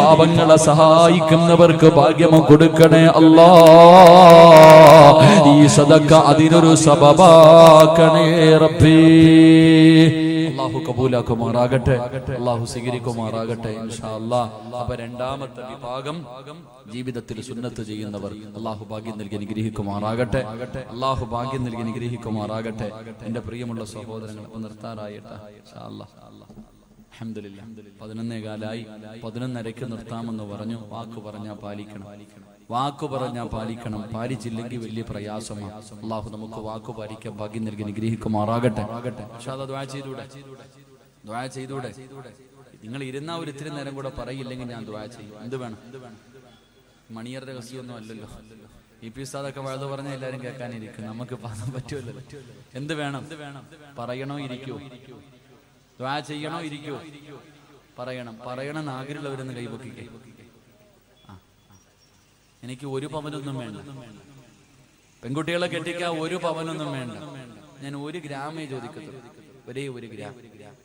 പാവങ്ങളെ സഹായിക്കുന്നവർക്ക് ഭാഗ്യം കൊടുക്കണേ അല്ലാ. ഈ സദക്ക അതിനൊരു സബബാക്കണേ റബ്ബേ. അല്ലാഹു കബൂലാക്കുമാറാകട്ടെ, അല്ലാഹു സ്വീകരിക്കുമാറാകട്ടെ ഇൻഷാ അല്ലാഹ്. അപ്പൊ രണ്ടാമത്തെ വിഭാഗം ജീവിതത്തിൽ സുന്നത്ത് ചെയ്യുന്നവർ. അല്ലാഹു ഭാഗ്യം നൽകി അനുഗ്രഹിക്കുമാറാകട്ടെ, അല്ലാഹു ഭാഗ്യം നൽകി അനുഗ്രഹിക്കുമാറാകട്ടെ. എന്റെ പ്രിയമുള്ള സഹോദരങ്ങൾ, നിർത്താറായിട്ടാ ഇൻഷാ അല്ലാഹ്. അൽഹംദുലില്ലാഹ് 11:15 11:30 നിർത്താമെന്ന് പറഞ്ഞു. വാക്ക് പറഞ്ഞാൽ പാലിക്കണം, വാക്കു പറഞ്ഞാൽ പാലിക്കണം. പാലിച്ചില്ലെങ്കിൽ വലിയ പ്രയാസമാണ്. അല്ലാഹു നമുക്ക് വാക്കു പാലിക്കാൻ ഭാഗ്യം നൽകി അനുഗ്രഹിക്കുമാറാകട്ടെ. ദുആ ചെയ്തൂടെ? നിങ്ങൾ ഇരുന്ന ഒരു ഇത്തിരി നേരം കൂടെ പറയില്ലെങ്കിൽ ഞാൻ ദുആ ചെയ്യും. എന്ത് വേണം? മണിയർ രഹസ്യമൊന്നും അല്ലല്ലോ. EP ഉസ്താദൊക്കെ വഴുത് പറഞ്ഞാൽ എല്ലാവരും കേൾക്കാനിരിക്കും, നമുക്ക് പറയാൻ പറ്റുമല്ലോ. എന്ത് വേണം? പറയണോ ഇരിക്കോ? ദുആ ചെയ്യണോ ഇരിക്കോ? പറയണം. ആഗ്രഹമുള്ളവരൊന്ന് കൈപൊക്കിക്കേ. എനിക്ക് 1 പവനൊന്നും വേണ്ട. പെൺകുട്ടികളെ കെട്ടിക്കാൻ 1 പവനൊന്നും വേണ്ട. ഞാൻ 1 ഗ്രാമേ ചോദിക്കത്തുള്ളൂ, ഒരേ 1 ഗ്രാം.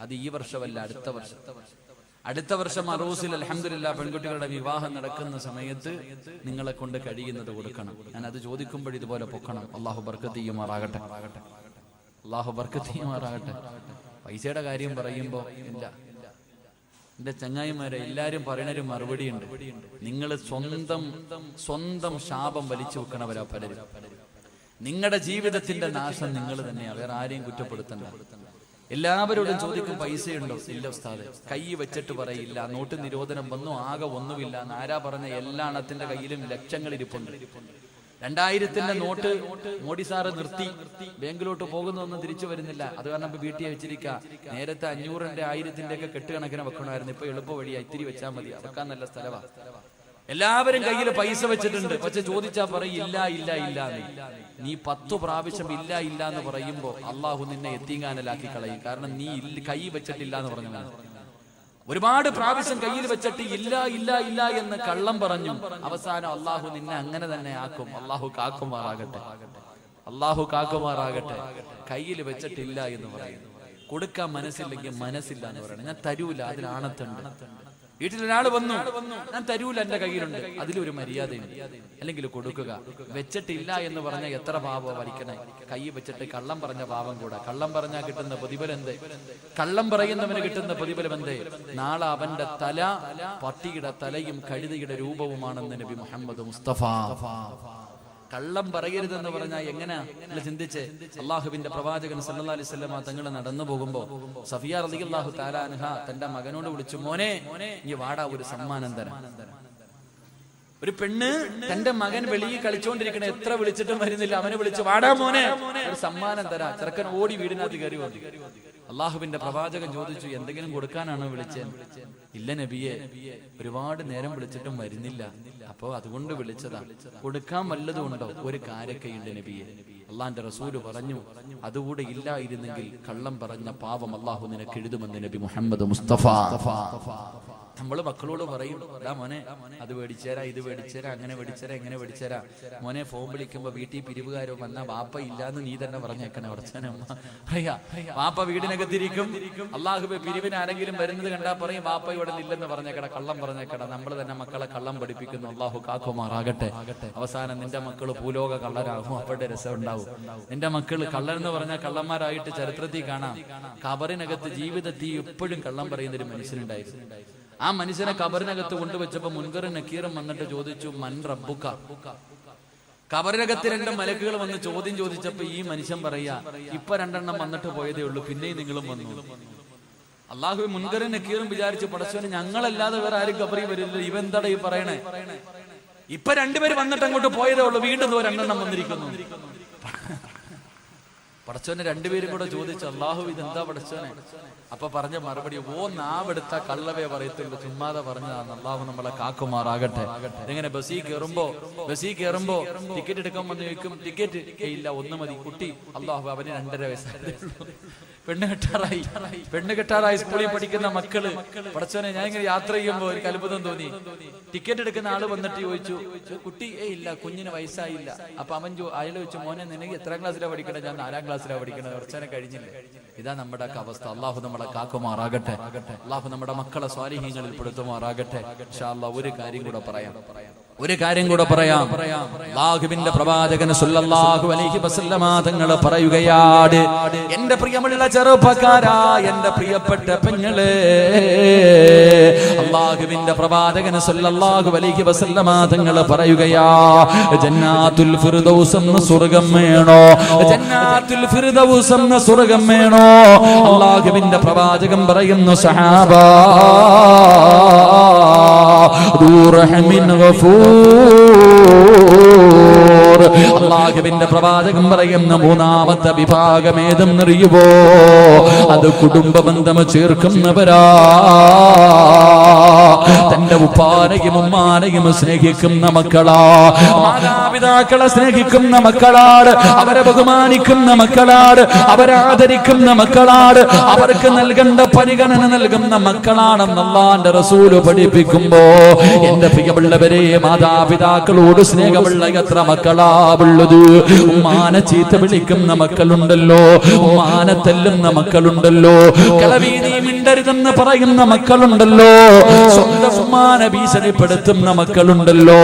അത് ഈ വർഷമല്ല, അടുത്ത വർഷം അറൂസിൽ അൽഹംദുലില്ലാഹ് പെൺകുട്ടികളുടെ വിവാഹം നടക്കുന്ന സമയത്ത് നിങ്ങളെ കൊണ്ട് കഴിയുന്നത് കൊടുക്കണം. ഞാൻ അത് ചോദിക്കുമ്പോൾ ഇതുപോലെ പൊക്കണം. അല്ലാഹു ബർക്കത്ത് ചെയ്യുമാറാകട്ടെ, അല്ലാഹു ബർക്കത്ത് ചെയ്യുമാറാകട്ടെ. പൈസയുടെ കാര്യം പറയുമ്പോ ഇല്ല, എന്റെ ചങ്ങായിമാരെ എല്ലാരും പറയണൊരു മറുപടി ഉണ്ട്. നിങ്ങൾ സ്വന്തം ശാപം വലിച്ചു വെക്കണവരാ പലരും. നിങ്ങളുടെ ജീവിതത്തിന്റെ നാശം നിങ്ങൾ തന്നെയാ, വേറെ ആരെയും കുറ്റപ്പെടുത്തണ്ട. എല്ലാവരോടും ചോദിക്കും പൈസയുണ്ടോ? ഇല്ല ഉസ്താദെ. കൈ വെച്ചിട്ട് പറയില്ല. നോട്ട് നിരോധനം വന്നു, ആകെ ഒന്നുമില്ല. ആരാ പറഞ്ഞ? എല്ലാ എണ്ണത്തിന്റെ കയ്യിലും ലക്ഷങ്ങൾ ഇരിപ്പുണ്ട്. 2000-ന്റെ നോട്ട് മോഡി സാറ് നിർത്തി, ബാങ്കിലോട്ട് പോകുന്നൊന്നും തിരിച്ചു വരുന്നില്ല. അത് കാരണം ഇപ്പൊ വീട്ടിൽ വെച്ചിരിക്കുക. നേരത്തെ 500-ന്റെ 1000-ന്റെ ഒക്കെ കെട്ടുകണക്കിന് വെക്കണമായിരുന്നു. ഇപ്പൊ എളുപ്പ വഴിയാ, ഇത്തിരി വെച്ചാൽ മതി, വെക്കാൻ നല്ല സ്ഥലമാണ്. എല്ലാവരും കയ്യിൽ പൈസ വെച്ചിട്ടുണ്ട്. പക്ഷെ ചോദിച്ചാ പറയും ഇല്ല. നീ 10 പ്രാവശ്യം ഇല്ല എന്ന് പറയുമ്പോ അള്ളാഹു നിന്നെ എത്തിങ്ങാനലാക്കി കളയും. കാരണം നീ കൈ വെച്ചിട്ടില്ല എന്ന് പറഞ്ഞു. ഒരുപാട് പ്രാവശ്യം കയ്യിൽ വെച്ചിട്ട് ഇല്ല എന്ന് കള്ളം പറഞ്ഞു. അവസാനം അള്ളാഹു നിന്നെ അങ്ങനെ തന്നെ ആക്കും. അള്ളാഹു കാക്കുമാറാകട്ടെ. കയ്യിൽ വെച്ചിട്ടില്ല എന്ന് പറയുന്നു. കൊടുക്കാൻ മനസ്സില്ലെങ്കിൽ മനസ്സില്ല എന്ന് പറയണം. ഞാൻ തരൂല, അതിനാണത്തുണ്ട്. വീട്ടിൽ ഒരാൾ വന്നു, ഞാൻ തരൂല, എന്റെ കയ്യിലുണ്ട്, അതിലൊരു മര്യാദയുണ്ട്. അല്ലെങ്കിൽ കൊടുക്കുക. വെച്ചിട്ടില്ല എന്ന് പറഞ്ഞ എത്ര പാപം വലിക്കണേ. കൈ വെച്ചിട്ട് കള്ളം പറഞ്ഞ പാപം കൂടെ. കള്ളം പറഞ്ഞാൽ കിട്ടുന്ന പ്രതിഫലം എന്ത്? കള്ളം പറയുന്നവന് കിട്ടുന്ന പ്രതിഫലം എന്ത്? നാളെ അവന്റെ തല പട്ടിയുടെ തലയും കഴുതയുടെ രൂപവുമാണെന്ന് നബി മുഹമ്മദ് മുസ്തഫ. കള്ളം പറയരുതെന്ന് പറഞ്ഞാൽ എങ്ങനെ ചിന്തിച്ച്? അള്ളാഹുവിന്റെ പ്രവാചകൻ സല്ലല്ലാഹു അലൈഹി വസല്ലം തങ്ങൾ നടന്നു പോകുമ്പോ സഫിയ റളിയല്ലാഹു തആല അൻഹ തന്റെ മകനോട് വിളിച്ചു, മോനെ നീ വാടാ, ഒരു സമ്മാനം തരാം. ഒരു പെണ്ണ് തന്റെ മകൻ വെളിയിൽ കളിച്ചോണ്ടിരിക്കണ, എത്ര വിളിച്ചിട്ടും വരുന്നില്ല. അവനെ വിളിച്ചു, വാടാ മോനെ, ഒരു സമ്മാനം തരാം. ചെറുക്കൻ ഓടി വീടിനകത്ത് കയറി വന്നു. അള്ളാഹുവിന്റെ പ്രവാചകൻ ചോദിച്ചു, എന്തെങ്കിലും കൊടുക്കാനാണോ വിളിച്ചത്? ഇല്ല നബിയെ, ഒരുപാട് നേരം വിളിച്ചിട്ടും വരുന്നില്ല, അപ്പോ അതുകൊണ്ട് വിളിച്ചതാ. കൊടുക്കാൻ വല്ലതും ഉണ്ടോ? ഒരു കാരക്കയുണ്ട് നബിയെ. അള്ളാന്റെ റസൂല് പറഞ്ഞു, അതുകൂടെ ഇല്ലായിരുന്നെങ്കിൽ കള്ളം പറഞ്ഞ പാവം അള്ളാഹു നിനക്ക് എഴുതുമെന്ന് നബി മുഹമ്മദ് മുസ്തഫ. നമ്മള് മക്കളോട് പറയും, മോനെ അത് മേടിച്ചേരാ, ഇത് മേടിച്ചേരാ, അങ്ങനെ മേടിച്ചേരാ, എങ്ങനെ മേടിച്ചേരാ. മോനെ ഫോൺ വിളിക്കുമ്പോ വീട്ടിൽ പിരിവുകാരോ വന്നാ വാപ്പ ഇല്ലാന്ന് നീ തന്നെ പറഞ്ഞേക്കണേ. ഉടച്ചനമ്മ പറയാ, വാപ്പ വീടിനകത്തിരിക്കും. അള്ളാഹുബെ പിരിവിന് ആരെങ്കിലും വരുന്നത് കണ്ടാ പറയും, വാപ്പ ഇവിടെ ഇല്ലെന്ന് പറഞ്ഞേക്കട, കള്ളം പറഞ്ഞേക്കട. നമ്മൾ തന്നെ മക്കളെ കള്ളം പഠിപ്പിക്കുന്നു. അള്ളാഹു കാക്കുമാറാകട്ടെ. അവസാനം നിന്റെ മക്കള് ഭൂലോക കള്ളരാകും. അപ്പോഴത്തെ രസം ഉണ്ടാവും. നിന്റെ മക്കള് കള്ളരെന്ന് പറഞ്ഞാൽ കള്ളന്മാരായിട്ട് ചരിത്രത്തിൽ കാണാം. ഖബറിനകത്ത് ജീവിതത്തിൽ എപ്പോഴും കള്ളം പറയുന്ന ഒരു മനുഷ്യനുണ്ടായിരുന്നു. ആ മനുഷ്യനെ ഖബറിനകത്ത് കൊണ്ടുവച്ചപ്പോ മുൻകറും നക്കീറും വന്നിട്ട് ചോദിച്ചു, മൻ റബ്ബുക. ഖബറിനകത്ത് 2 മലക്കുകൾ വന്ന് ചോദ്യം ചോദിച്ചപ്പോ ഈ മനുഷ്യൻ പറയാ, ഇപ്പൊ 2 എണ്ണം വന്നിട്ട് പോയതേ ഉള്ളൂ, പിന്നെയും നിങ്ങളും വന്നു. അള്ളാഹു മുൻകറും നക്കീറും വിചാരിച്ചു, പടച്ചവന് ഞങ്ങളല്ലാതെ വേറെ ആരും ഖബറിൽ വരില്ല, ഇവെന്താടാ ഈ പറയണേ? ഇപ്പൊ 2 പേര് വന്നിട്ട് അങ്ങോട്ട് പോയതേ ഉള്ളൂ, വീണ്ടും 2 എണ്ണം വന്നിരിക്കുന്നു. പടച്ചോനെ 2 പേരും കൂടെ ചോദിച്ചു, അള്ളാഹു ഇതെന്താ പടച്ചോനെ? അപ്പൊ പറഞ്ഞ മറുപടി, നാവെടുത്ത കള്ളവേ പറയത്തുള്ളൂ, ചുമ്മാതെ പറഞ്ഞതാണ്. അള്ളാഹു നമ്മളെ കാക്കുമാറാകട്ടെ. ഇങ്ങനെ ബസ്സിൽ കയറുമ്പോ ടിക്കറ്റ് എടുക്കാൻ വന്ന് ചോദിക്കും, ടിക്കറ്റ് ഇല്ല, 1 മതി. കുട്ടി, അള്ളാഹു അവന് 2.5 വയസ്സായി. പെണ്ണ് കെട്ടാറായി സ്കൂളിൽ പഠിക്കുന്ന മക്കള്. പടച്ചോനെ, ഞാൻ ഇങ്ങനെ യാത്ര ചെയ്യുമ്പോ എനിക്ക് അത്ഭുതം തോന്നി. ടിക്കറ്റ് എടുക്കുന്ന ആള് വന്നിട്ട് ചോദിച്ചു, കുട്ടി ഇല്ല, കുഞ്ഞിന് വയസ്സായില്ല. അപ്പൊ അവൻ അയാൾ ചോദിച്ചു, മോനെ നിനക്ക് എത്രാം ക്ലാസ്സിലാണ് പഠിക്കണേ? ഞാൻ 4ാം ക്ലാസ്സിലാണ് പഠിക്കണത്. പടച്ചോനെ കഴിഞ്ഞില്ലേ? ഇതാ നമ്മുടെ അവസ്ഥ. അള്ളാഹു നമ്മളെ കാക്കുമാറാകട്ടെ. അള്ളാഹു നമ്മുടെ മക്കളെ സ്വാലിഹീങ്ങളിൽ പെടുത്തുമാറാകട്ടെ. ഇൻഷാ അല്ലാഹ് ഒരു കാര്യം കൂടെ പറയാം. അല്ലാഹുവിന്റെ പ്രവാചകൻ സല്ലല്ലാഹു അലൈഹി വസല്ലമ തങ്ങൾ പറയുകയാണ്, എന്റെ പ്രിയമുള്ള ചെറുപ്പക്കാരാ, എന്റെ പ്രിയപ്പെട്ട പെങ്ങളെ, അല്ലാഹുവിന്റെ പ്രവാചകൻ സല്ലല്ലാഹു അലൈഹി വസല്ലമ തങ്ങൾ പറയുകയാ, ജന്നാത്തുൽ ഫിർദൗസ് എന്ന സ്വർഗ്ഗം വേണോ? ജന്നാത്തുൽ ഫിർദൗസ് എന്ന സ്വർഗ്ഗം വേണോ? അല്ലാഹുവിന്റെ പ്രവാചകൻ പറയുന്നു, സഹാബാ ദൂറഹമിൻ ഗഫൂർ. അല്ലാഹുവിന്റെ പ്രവാചകൻ പറയുന്ന മൂന്നാമത്തെ വിഭാഗം ഏതെന്നറിയുവോ? അത് കുടുംബ ബന്ധം ചേർക്കുന്നവരാ. തന്റെ ഉപ്പാനെയും ഉമ്മാനെയും സ്നേഹിക്കുന്ന മക്കളാ, മാതാപിതാക്കളെ സ്നേഹിക്കുന്ന മക്കളാണ്, അവരെ ബഹുമാനിക്കുന്ന മക്കളാണ്, അവരെ ആദരിക്കുന്ന മക്കളാണ്, അവർക്ക് നൽകേണ്ട പരിഗണന നൽകുന്ന മക്കളാണെന്ന് അല്ലാഹുവിന്റെ റസൂൽ പഠിപ്പിക്കുമ്പോ, എന്റെ പ്രിയമുള്ളവരെ, മാതാപിതാക്കളോട് സ്നേഹമുള്ള എത്ര മക്കളാ ഉള്ളത്? ഉമ്മാനെ ചീത്ത വിളിക്കുന്ന മക്കളുണ്ടല്ലോ, ഉമ്മാനെ തല്ലുന്ന മക്കളുണ്ടല്ലോ, കളവീനി മിണ്ടരുതെന്ന് പറയുന്ന മക്കളുണ്ടല്ലോ, സ്വന്തം ഉമ്മാനെ ഭീഷണിപ്പെടുത്തുന്ന മക്കളുണ്ടല്ലോ,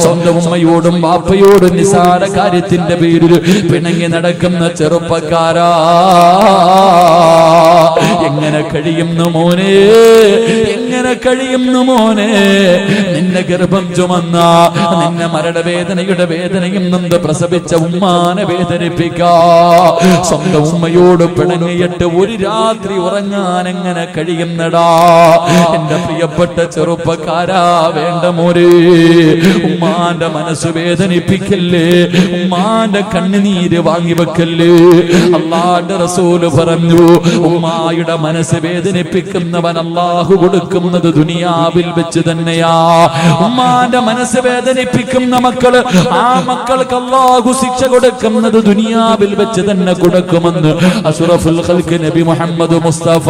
സ്വന്തം ഉമ്മയോടും വാപ്പയോടും നിസാര കാര്യത്തിന്റെ പേരിൽ പിണങ്ങി നടക്കുന്ന ചെറുപ്പക്കാരാ, എങ്ങനെ കഴിയുന്നു മോനെ? എങ്ങനെ കഴിയുന്നു മോനെ? നിന്നെ ഗർഭം ചുമന്ന, നിന്നെ മരണവേദനയുടെ വേദനയും നൊന്ത് പ്രസവിച്ച ഉമ്മാനെ വേദനിപ്പിക്കാ, സ്വന്തം ഉമ്മയോട് പിണങ്ങിയിട്ട് ഒരു രാത്രി ഉറങ്ങാൻ എങ്ങനെ കഴിയുന്നടാ? എന്റെ പ്രിയപ്പെട്ട ചെറുപ്പക്കാരാ, വേണ്ട മോരെ, ഉമ്മാന്റെ മനസ്സ് വേദനിപ്പിക്കല്ലേ, ഉമ്മാന്റെ കണ്ണുനീര് വാങ്ങിവെക്കല്ലേ. അല്ലാഹുവിന്റെ റസൂൽ പറഞ്ഞു, ഉമ്മായുടെ മനസ്സ് വേദനിപ്പിക്കുന്നവൻ അല്ലാഹു കൊടുക്കുന്നത് ദുനിയാവിൽ വെച്ച് തന്നെയാ. ഉമ്മാന്റെ മനസ്സ് വേദനിപ്പിക്കുന്ന മക്കള്, ആ മക്കൾക്ക് അല്ലാഹു ശിക്ഷ കൊടുക്കുന്നത് ദുനിയാവിൽ വെച്ച് തന്നെ കൊടുക്കുമെന്ന് അഷ്റഫുൽ ഖൽഖ് നബി മുഹമ്മദ് മുസ്തഫ.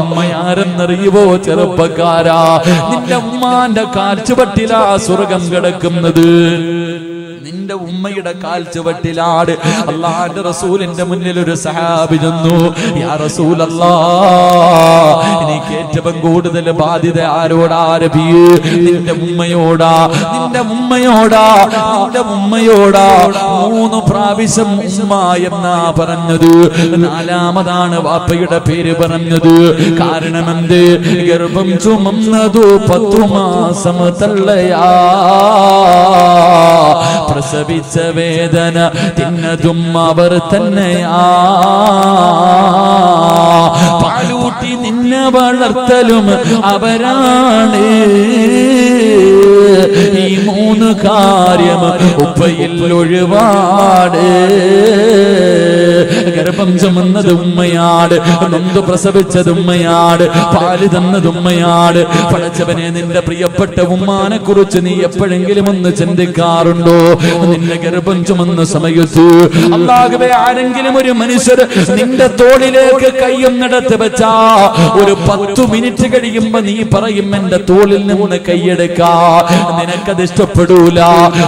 ഉമ്മയാരെന്നറിയുവോ ചെറുപ്പക്കാരാ? നിന്റെ ഉമ്മാന്റെ കാൽച്ചുവട്ടിലാ സ്വർഗം കിടക്കുന്നത്. നിന്റെ ഉമ്മയുടെ കാൽച്ചുവട്ടിലാണ്. അല്ലാഹുവിന്റെ റസൂലിന്റെ മുന്നിൽ ഒരു സഹാബി ചെന്നു, യാ റസൂലല്ലാഹ്, എനിക്ക് ഏറ്റവും കൂടുതൽ ബാധ്യത ആരോടാ നബിയേ? നിന്റെ ഉമ്മയോടാ. നിന്റെ ഉമ്മയോടാ, നിന്റെ ഉമ്മയോടാ. 3 പ്രാവശ്യം ഉമ്മ എന്നാ പറഞ്ഞത്. 4മതാണ് വാപ്പയുടെ പേര് പറഞ്ഞത്. കാരണം എന്ത്? ഗർഭം ചുമന്നതു 10 മാസം തള്ളയാ, പ്രസവിച്ച വേദന തിന്നതും അവർ തന്നെയാ, പാലൂട്ടി നിന്നെ വളർത്തലും അവരാണ്. ഈ 3 കാര്യം ഉപ്പയിൽ ഒഴിവാട്. ഗർഭം ചുമന്നത് ഉമ്മയാട്, നൊന്ത് പ്രസവിച്ചത് ഉമ്മയാട്, പാല് തന്നത് ഉമ്മയാട്. പടച്ചവനെ, നിന്റെ പ്രിയപ്പെട്ട ഉമ്മാനെ കുറിച്ച് നീ എപ്പോഴെങ്കിലും ഒന്ന് ചിന്തിക്കാറുണ്ടോ? നിന്നെ ഗർഭം ചുമന്ന സമയത്ത് അല്ലാഹുവേ, ആരെങ്കിലും ഒരു മനുഷ്യർ നിന്റെ തോളിലേക്ക് കൈയൊന്നെടുത്ത് വെച്ചാ ഒരു 10 മിനിറ്റ് കഴിയുമ്പോ നീ പറയും, എന്റെ തോളിൽ നിന്ന് കൈയെടുക്കാ. നിനക്കത് ഇഷ്ടപ്പെടൂല.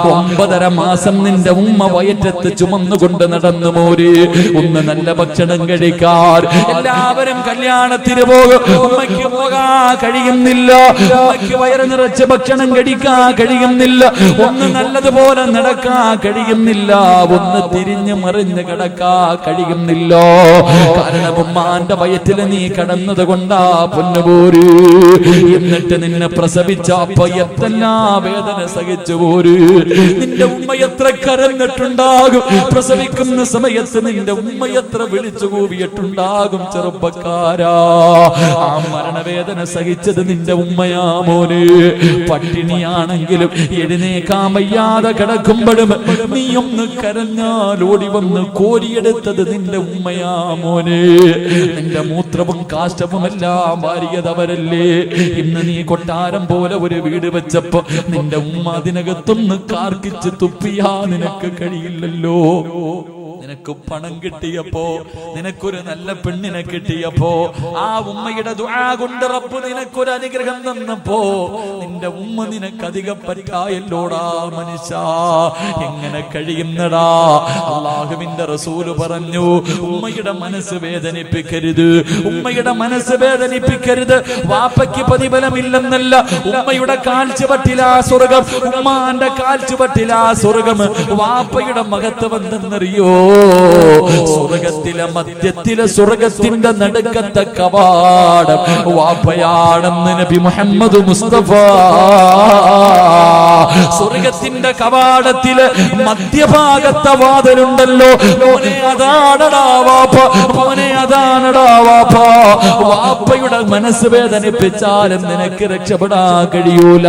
9.5 മാസം നിന്റെ ഉമ്മ വയറ്റത്ത് ചുമന്നുകൊണ്ട് നടന്നു മോര്. ഒന്ന് നല്ല ഭക്ഷണം കഴിക്കാൻ എല്ലാവരും കല്യാണത്തിന് പോകും, ഉമ്മയ്ക്ക് പോകാൻ കഴിയുന്നില്ല. ഉമ്മയ്ക്ക് വയറ് നിറച്ച് ഭക്ഷണം കഴിക്കാൻ കഴിയുന്നില്ല. ഒന്ന് നല്ലതുപോലെ നടക്കാൻ കഴിയുന്നില്ല. ഒന്ന് തിരിഞ്ഞു മറിഞ്ഞ് കിടക്കാൻ കഴിയുന്നില്ല. കാരണം ഉമ്മാന്റെ വയറ്റിൽ നീ കടന്നത് കൊണ്ടാ പൊന്നുപോര്. എന്നിട്ട് നിന്നെ പ്രസവിച്ച അപ്പൊ എത്തെല്ലാം വേദന സഹിച്ചു പോര്. നിന്റെ ഉമ്മ എത്ര കരഞ്ഞിട്ടുണ്ടാകും. പ്രസവിക്കുന്ന സമയത്ത് നിന്റെ ഉമ്മ എത്ര വിളിച്ചു കൂവിയിട്ടുണ്ടാകും. ചെറുപ്പക്കാരാ, ആ മരണവേദന സഹിച്ചത് നിന്റെ ഉമ്മയാ മോന്. പട്ടിണിയാണെങ്കിലും എഴുന്നേക്കാൻ വയ്യാതെ കിടക്കുമ്പോഴും നീ ഒന്ന് കരഞ്ഞാൽ ഓടി വന്ന് കോരിയെടുത്തത് നിന്റെ ഉമ്മയാ മോന്. നിന്റെ മൂത്രവും കാഷ്ടവും എല്ലാം വാരിയതവരല്ലേ. ഇന്ന് നീ കൊട്ടാരം പോലെ ഒരു വീട് വെച്ചപ്പോ നിന്റെ ഉമ്മ അതിനകത്തൊന്ന് കാർക്കിച്ച് തുപ്പിയാ നിനക്ക് കഴിയില്ലല്ലോ. നിനക്ക് പണം കിട്ടിയപ്പോ, നിനക്കൊരു നല്ല പെണ്ണിനെ കിട്ടിയപ്പോ, ആ ഉമ്മയുടെ ദുആ കൊണ്ട് റബ്ബ് നിനക്കൊരു അനുഗ്രഹം തന്നപ്പോ നിന്റെ ഉമ്മ നിനക്ക് അധികം പറ്റായല്ലോടാ മനുഷ്യ, എങ്ങനെ കഴിയുന്നടാ? അല്ലാഹുവിന്റെ റസൂല് പറഞ്ഞു, ഉമ്മയുടെ മനസ്സ് വേദനിപ്പിക്കരുത്, ഉമ്മയുടെ മനസ്സ് വേദനിപ്പിക്കരുത്. വാപ്പയ്ക്ക് പ്രതിഫലമില്ലെന്നല്ല, ഉമ്മയുടെ കാൽച്ചുവട്ടിലാ സ്വർഗം, ഉമ്മാന്റെ കാൽച്ചുവട്ടിലാ സ്വർഗം. വാപ്പയുടെ മഹത്വം എന്തെന്നറിയോ? സ്വർഗത്തിലെ മധ്യത്തിലെ സ്വർഗത്തിന്റെ നടുക്കത്തെ കവാടം വാപ്പയാണെന്ന് നബി മുഹമ്മദ് മുസ്തഫ. സ്വർഗത്തിന്റെ കവാടത്തില് മധ്യഭാഗത്തെ വാതിലുണ്ടല്ലോ, മോനെ അതാണടാ വാപ്പ, മോനെ അതാണടാ വാപ്പ. വാപ്പയുടെ മനസ്സ് വേദനിപ്പിച്ചാലും നിനക്ക് രക്ഷപ്പെടാൻ കഴിയൂല.